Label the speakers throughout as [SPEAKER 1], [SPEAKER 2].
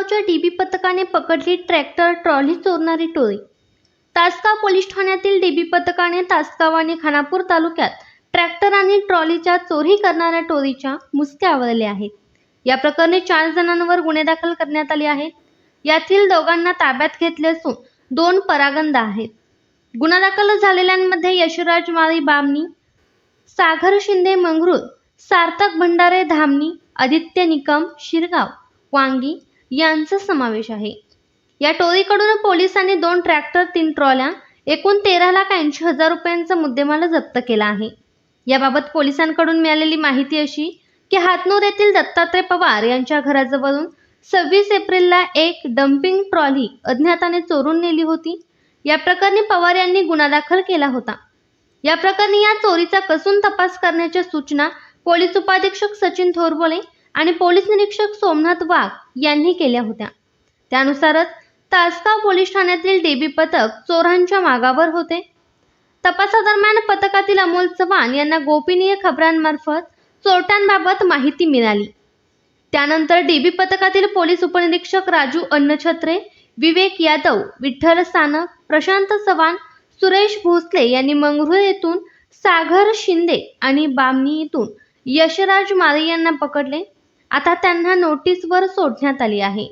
[SPEAKER 1] तासगावच्या dB पथकाने पकडली tractor trolley चोरणारी टोळी। तासगाव पोलीस ठाण्यातील डीबी पथकाने तासगाव आणि खानापूर तालुक्यात ट्रॅक्टर आणि ट्रॉलीच्या चोरी करणाऱ्या टोळीच्या मुसक्या आवळल्या आहेत। या प्रकरणी 4 जणांवर गुन्हे दाखल करण्यात आले आहेत। यातील दोघांना ताब्यात घेतले असून 2 परागंदा आहेत। गुन्हा दाखल झालेल्यांमध्ये यशराज माळी बामणी, सागर शिंदे मंगरूळ, सार्थक भंडारे धामणी, आदित्य निकम शिरगाव वांगी यांचा समावेश आहे। या टोळीकडून पोलिसांनी 2 ट्रॅक्टर 3 ट्रॉल्या एकूण 13,80,000 रुपयांचा मुद्देमाल जप्त केला आहे। याबाबत पोलिसांकडून मिळालेली माहिती अशी की हातनूर येथील दत्तात्रय पवार यांच्या घराजवळून 26 एप्रिलला एक डम्पिंग ट्रॉली अज्ञाताने चोरून नेली होती। या प्रकरणी पवार यांनी गुन्हा दाखल केला होता। या प्रकरणी या चोरीचा कसून तपास करण्याच्या सूचना पोलीस उपाधीक्षक सचिन थोरबोले आणि पोलीस निरीक्षक सोमनाथ वाघ यांनी केल्या होत्या। त्यानुसारच तासगाव पोलीस ठाण्यातील डीबी पथक चोरांच्या मागावर होते। तपासादरम्यान पथकातील अमोल चव्हाण यांना गोपनीय खबरांमार्फत चोरट्यांबाबत माहिती मिळाली। त्यानंतर डीबी पथकातील पोलीस उपनिरीक्षक राजू अन्नछत्रे, विवेक यादव, विठ्ठल सानप, प्रशांत चव्हाण, सुरेश भोसले यांनी मंगरूळ येथून सागर शिंदे आणि बामणी येथून यशराज माळी यांना पकडले। आता त्यांना नोटीसवर सोडण्यात आली आहे।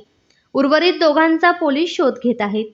[SPEAKER 1] उर्वरित दोघांचा पोलीस शोध घेत आहेत।